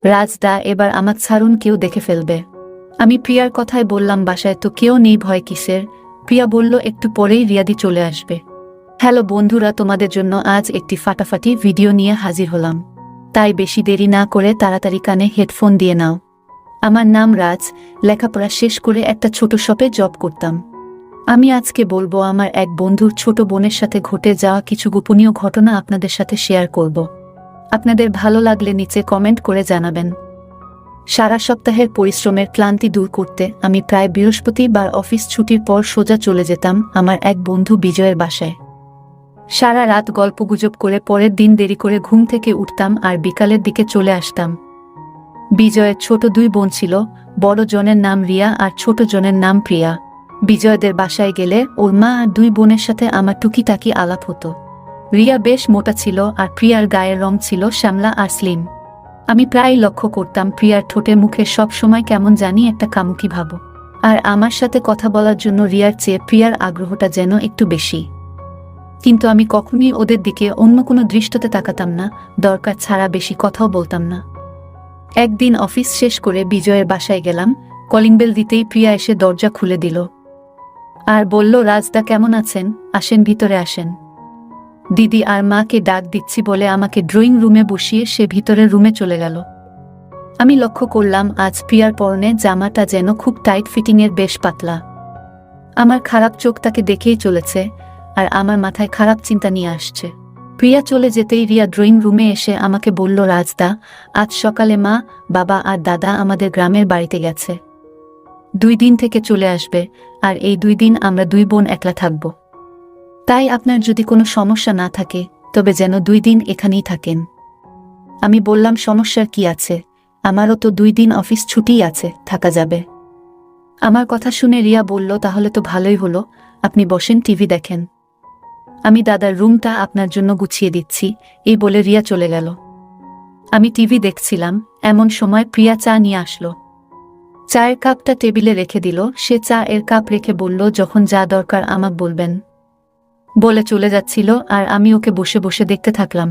রাজদা, এবার আমাকে ছাড়ুন, কেউ দেখে ফেলবে। আমি প্রিয়ার কথায় বললাম, বাসায় তো কেউ নেই, ভয় কিসের? প্রিয়া বলল, একটু পরেই রিয়াদি চলে আসবে। হ্যালো বন্ধুরা, তোমাদের জন্য আজ একটি ফাটাফাটি ভিডিও নিয়ে হাজির হলাম। তাই বেশি দেরি না করে তাড়াতাড়ি কানে হেডফোন দিয়ে নাও। আমার নাম রাজ, লেখাপড়া শেষ করে একটা ছোট শপে জব করতাম। আমি আজকে বলবো আমার এক বন্ধুর ছোট বোনের সাথে ঘটে যাওয়া কিছু গোপনীয় ঘটনা আপনাদের সাথে শেয়ার করব। আপনাদের ভালো লাগলে নিচে কমেন্ট করে জানাবেন। সারা সপ্তাহের পরিশ্রমের ক্লান্তি দূর করতে আমি প্রায় বৃহস্পতিবার অফিস ছুটির পর সোজা চলে যেতাম আমার এক বন্ধু বিজয়ের বাসায়। সারা রাত গল্পগুজব করে পরের দিন দেরি করে ঘুম থেকে উঠতাম আর বিকালের দিকে চলে আসতাম। বিজয়ের ছোট দুই বোন ছিল, বড় জনের নাম রিয়া আর ছোট জনের নাম প্রিয়া। বিজয়দের বাসায় গেলে ওর মা আর দুই বোনের সাথে আমার টুকিটাকি আলাপ হতো। রিয়া বেশ মোটা ছিল আর প্রিয়ার গায়ের রং ছিল শ্যামলা আর স্লিম। আমি প্রায় লক্ষ্য করতাম প্রিয়ার ঠোঁটে মুখে সব সময় কেমন জানি একটা কামুকি ভাব, আর আমার সাথে কথা বলার জন্য রিয়ার চেয়ে প্রিয়ার আগ্রহটা যেন একটু বেশি। কিন্তু আমি কখনোই ওদের দিকে অন্য কোনো দৃষ্টিতে তাকাতাম না, দরকার ছাড়া বেশি কথাও বলতাম না। একদিন অফিস শেষ করে বিজয়ের বাসায় গেলাম। কলিং বেল দিতেই প্রিয়া এসে দরজা খুলে দিল আর বলল, রাজদা কেমন আছেন? আসেন, ভিতরে আসেন। দিদি আর মাকে ডাক দিচ্ছি বলে আমাকে ড্রয়িং রুমে বসিয়ে সে ভিতরের রুমে চলে গেল। আমি লক্ষ্য করলাম আজ প্রিয়ার পরনে জামাটা যেন খুব টাইট ফিটিংয়ের, বেশ পাতলা। আমার খারাপ চোখ তাকে দেখেই চলেছে আর আমার মাথায় খারাপ চিন্তা নিয়ে আসছে। প্রিয়া চলে যেতেই রিয়া ড্রয়িং রুমে এসে আমাকে বলল, রাজদা, আজ সকালে মা, বাবা আর দাদা আমাদের গ্রামের বাড়িতে গেছে। 2 দিন থেকে চলে আসবে, আর এই 2 দিন আমরা 2 বোন একলা থাকব। তাই আপনার যদি কোনো সমস্যা না থাকে তবে যেন 2 দিন এখানেই থাকেন। আমি বললাম, সমস্যার কি আছে? আমারও তো 2 দিন অফিস ছুটিই আছে, থাকা যাবে। আমার কথা শুনে রিয়া বলল, তাহলে তো ভালোই হলো, আপনি বসেন, টিভি দেখেন। আমি দাদার রুমটা আপনার জন্য গুছিয়ে দিচ্ছি, এই বলে রিয়া চলে গেল। আমি টিভি দেখছিলাম, এমন সময় প্রিয়া চা নিয়ে আসলো। চায়ের কাপটা টেবিলে রেখে দিল। সে চা এর কাপ রেখে বলল, যখন যা দরকার আমাকে বলবেন, বলে চলে যাচ্ছিল আর আমি ওকে বসে বসে দেখতে থাকলাম।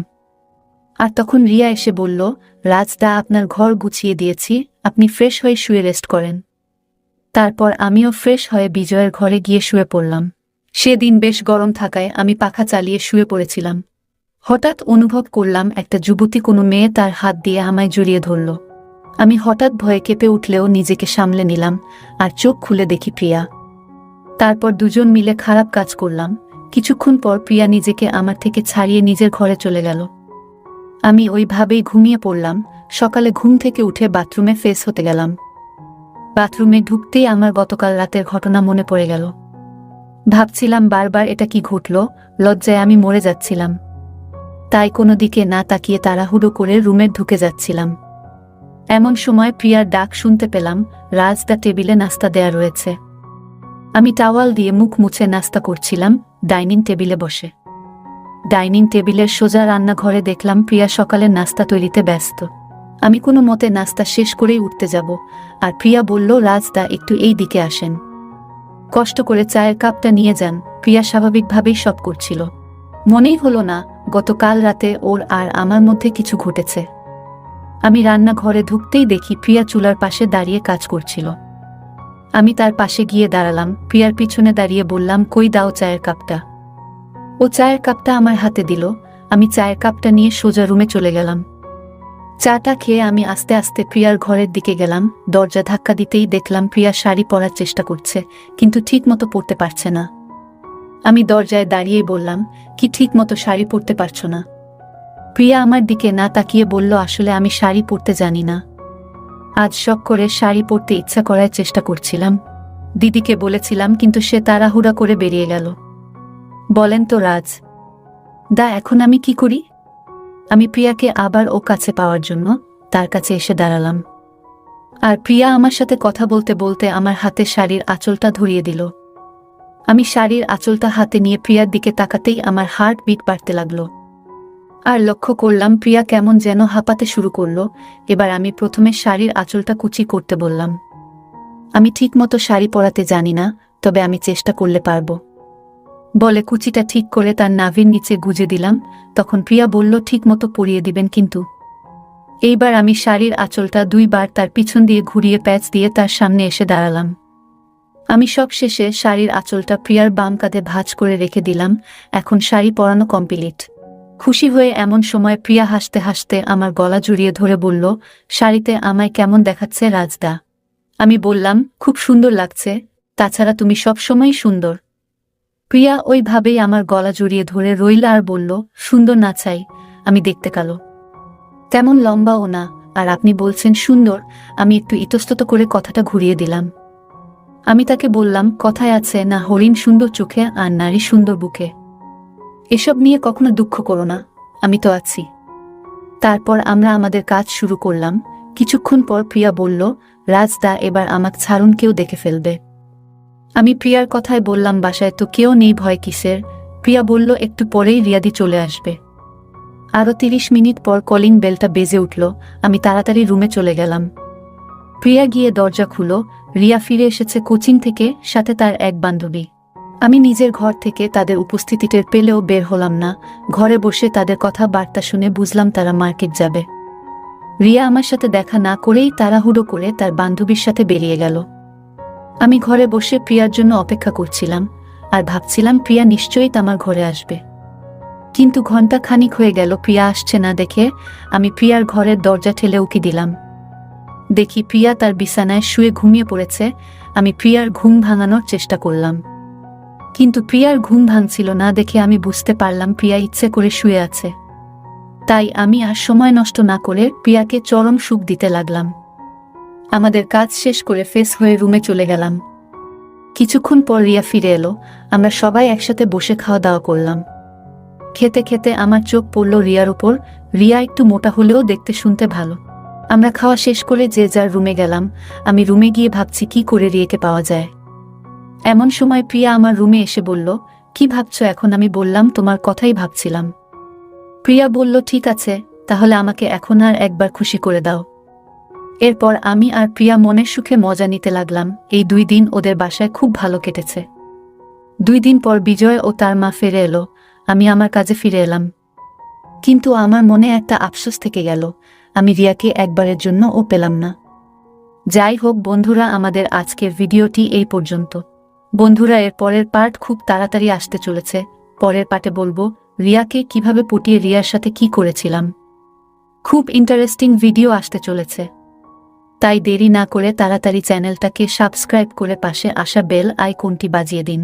আর তখন রিয়া এসে বলল, রাজদা, আপনার ঘর গুছিয়ে দিয়েছি, আপনি ফ্রেশ হয়ে শুয়ে রেস্ট করেন। তারপর আমিও ফ্রেশ হয়ে বিজয়ের ঘরে গিয়ে শুয়ে পড়লাম। সেদিন বেশ গরম থাকায় আমি পাখা চালিয়ে শুয়ে পড়েছিলাম। হঠাৎ অনুভব করলাম একটা যুবতী কোনো মেয়ে তার হাত দিয়ে আমায় জড়িয়ে ধরল। আমি হঠাৎ ভয়ে কেঁপে উঠলেও নিজেকে সামলে নিলাম আর চোখ খুলে দেখি প্রিয়া। তারপর দুজন মিলে খারাপ কাজ করলাম। কিছুক্ষণ পর প্রিয়া নিজেকে আমার থেকে ছাড়িয়ে নিজের ঘরে চলে গেল। আমি ওইভাবেই ঘুমিয়ে পড়লাম। সকালে ঘুম থেকে উঠে বাথরুমে ফ্রেশ হতে গেলাম। বাথরুমে ঢুকতেই আমার গতকাল রাতের ঘটনা মনে পড়ে গেল। ভাবছিলাম বারবার এটা কি ঘটল, লজ্জায় আমি মরে যাচ্ছিলাম। তাই কোনো দিকে না তাকিয়ে তাড়াহুড়ো করে রুমে ঢুকে যাচ্ছিলাম। এমন সময় প্রিয়ার ডাক শুনতে পেলাম, রাজদা, টেবিলে নাস্তা দেয়া রয়েছে। আমি টাওয়াল দিয়ে মুখ মুছে নাস্তা করছিলাম ডাইনিং টেবিলে বসে। ডাইনিং টেবিলের সোজা রান্নাঘরে দেখলাম প্রিয়া সকালের নাস্তা তৈরিতে ব্যস্ত। আমি কোনো মতে নাস্তা শেষ করেই উঠতে যাব, আর প্রিয়া বলল, রাজদা, একটু এই দিকে আসেন, কষ্ট করে চায়ের কাপটা নিয়ে যান। প্রিয়া স্বাভাবিকভাবেই সব করছিল। মনেই হলো না গতকাল রাতে ওর আর আমার মধ্যে কিছু ঘটেছে। আমি রান্নাঘরে ঢুকতেই দেখি প্রিয়া চুলার পাশে দাঁড়িয়ে কাজ করছিল। আমি তার পাশে গিয়ে দাঁড়ালাম। প্রিয়ার পিছনে দাঁড়িয়ে বললাম, কই দাও চায়ের কাপটা। ও চায়ের কাপটা আমার হাতে দিল। আমি চায়ের কাপটা নিয়ে সোজা রুমে চলে গেলাম। চাটা খেয়ে আমি আস্তে আস্তে প্রিয়ার ঘরের দিকে গেলাম। দরজা ধাক্কা দিতেই দেখলাম প্রিয়া শাড়ি পরার চেষ্টা করছে, কিন্তু ঠিক মতো পরতে পারছে না। আমি দরজায় দাঁড়িয়েই বললাম, কি ঠিক মতো শাড়ি পরতে পারছো না? প্রিয়া আমার দিকে না তাকিয়ে বলল, আসলে আমি শাড়ি পরতে জানি না। আজ শখ করে শাড়ি পরতে ইচ্ছা করার চেষ্টা করছিলাম। দিদিকে বলেছিলাম, কিন্তু সে তাড়াহুড়া করে বেরিয়ে গেল। বলেন তো রাজ দা, এখন আমি কি করি? আমি প্রিয়াকে আবার ও কাছে পাওয়ার জন্য তার কাছে এসে দাঁড়ালাম। আর প্রিয়া আমার সাথে কথা বলতে বলতে আমার হাতে শাড়ির আঁচলটা ধরিয়ে দিল। আমি শাড়ির আঁচলটা হাতে নিয়ে প্রিয়ার দিকে তাকাতেই আমার হার্ট বিট বাড়তে লাগলো। আর লক্ষ্য করলাম প্রিয়া কেমন যেন হাঁপাতে শুরু করলো। এবার আমি প্রথমে শাড়ির আঁচলটা কুচি করতে বললাম। আমি ঠিকমতো শাড়ি পরাতে জানি না, তবে আমি চেষ্টা করলে পারবো, বলে কুচিটা ঠিক করে তার নাভির নিচে গুজে দিলাম। তখন প্রিয়া বলল, ঠিকমতো পরিয়ে দিবেন কিন্তু। এইবার আমি শাড়ির আঁচলটা 2 বার তার পিছন দিয়ে ঘুরিয়ে প্যাচ দিয়ে তার সামনে এসে দাঁড়ালাম। আমি সব শেষে শাড়ির আঁচলটা প্রিয়ার বাম কাঁধে ভাঁজ করে রেখে দিলাম। এখন শাড়ি পরানো কমপ্লিট। খুশি হয়ে এমন সময় প্রিয়া হাসতে হাসতে আমার গলা জড়িয়ে ধরে বলল, শাড়িতে আমায় কেমন দেখাচ্ছে রাজদা? আমি বললাম, খুব সুন্দর লাগছে, তাছাড়া তুমি সবসময়ই সুন্দর। প্রিয়া ওইভাবেই আমার গলা জড়িয়ে ধরে রইল আর বলল, সুন্দর না চাই, আমি দেখতে কালো, তেমন লম্বাও না, আর আপনি বলছেন সুন্দর। আমি একটু ইতস্তত করে কথাটা ঘুরিয়ে দিলাম। আমি তাকে বললাম, কথায় আছে না, হরিণ সুন্দর চোখে আর নারী সুন্দর বুকে। এসব নিয়ে কখনো দুঃখ করো না, আমি তো আছি। তারপর আমরা আমাদের কাজ শুরু করলাম। কিছুক্ষণ পর প্রিয়া বলল, রাজদা এবার আমাকে ছাড়ুন, কেউ দেখে ফেলবে। আমি প্রিয়ার কথায় বললাম, বাসায় তো কেউ নেই, ভয় কিসের? প্রিয়া বলল, একটু পরেই রিয়াদি চলে আসবে। আরও 30 মিনিট পর কলিং বেলটা বেজে উঠল। আমি তাড়াতাড়ি রুমে চলে গেলাম। প্রিয়া গিয়ে দরজা খুলো। রিয়া ফিরে এসেছে কোচিং থেকে, সাথে তার এক বান্ধবী। আমি নিজের ঘর থেকে তাদের উপস্থিতি টের পেলেও বের হলাম না। ঘরে বসে তাদের কথাবার্তা শুনে বুঝলাম তারা মার্কেট যাবে। রিয়া আমার সাথে দেখা না করেই তাড়াহুড়ো করে তার বান্ধবীর সাথে বেরিয়ে গেল। আমি ঘরে বসে প্রিয়ার জন্য অপেক্ষা করছিলাম আর ভাবছিলাম প্রিয়া নিশ্চয়ই আমার ঘরে আসবে। কিন্তু ঘন্টা খানিক হয়ে গেল, প্রিয়া আসছে না দেখে আমি প্রিয়ার ঘরের দরজা ঠেলে উকি দিলাম। দেখি প্রিয়া তার বিছানায় শুয়ে ঘুমিয়ে পড়েছে। আমি প্রিয়ার ঘুম ভাঙানোর চেষ্টা করলাম, কিন্তু প্রিয়ার ঘুম ভাঙছিল না দেখে আমি বুঝতে পারলাম প্রিয়া ইচ্ছে করে শুয়ে আছে। তাই আমি আর সময় নষ্ট না করে প্রিয়াকে চরম সুখ দিতে লাগলাম। আমাদের কাজ শেষ করে ফ্রেশ হয়ে রুমে চলে গেলাম। কিছুক্ষণ পর রিয়া ফিরে এলো। আমরা সবাই একসাথে বসে খাওয়া দাওয়া করলাম। খেতে খেতে আমার চোখ পড়ল রিয়ার উপর। রিয়া একটু মোটা হলেও দেখতে শুনতে ভালো। আমরা খাওয়া শেষ করে যে যার রুমে গেলাম। আমি রুমে গিয়ে ভাবছি কি করে রিয়াকে পাওয়া যায়। এমন সময় প্রিয়া আমার রুমে এসে বলল, কি ভাবছো এখন? আমি বললাম, তোমার কথাই ভাবছিলাম। প্রিয়া বলল, ঠিক আছে, তাহলে আমাকে এখন আর একবার খুশি করে দাও। এরপর আমি আর প্রিয়া মনের সুখে মজা নিতে লাগলাম। এই 2 দিন ওদের বাসায় খুব ভালো কেটেছে। 2 দিন পর বিজয় ও তার মা ফিরে এলো। আমি আমার কাজে ফিরে এলাম। কিন্তু আমার মনে একটা আফসোস থেকে গেল, আমি রিয়াকে একবারের জন্য পেলাম না। যাই হোক বন্ধুরা, আমাদের আজকের ভিডিওটি এই পর্যন্ত। বন্ধুরা, এর পরের পার্ট খুব তাড়াতাড়ি আসতে চলেছে। পরের পার্টে বলবো রিয়াকে কিভাবে পটিয়ে রিয়ার সাথে কি করেছিলাম। খুব ইন্টারেস্টিং ভিডিও আসতে চলেছে, তাই দেরি না করে তাড়াতাড়ি চ্যানেলটাকে সাবস্ক্রাইব করে পাশে আসা বেল আইকনটি বাজিয়ে দিন।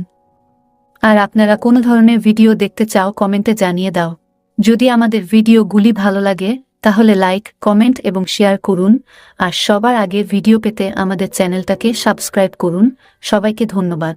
আর আপনারা কোন ধরনের ভিডিও দেখতে চাও কমেন্টে জানিয়ে দাও। যদি আমাদের ভিডিওগুলি ভালো লাগে তাহলে লাইক, কমেন্ট এবং শেয়ার করুন। আর সবার আগে ভিডিও পেতে আমাদের চ্যানেলটাকে সাবস্ক্রাইব করুন। সবাইকে ধন্যবাদ।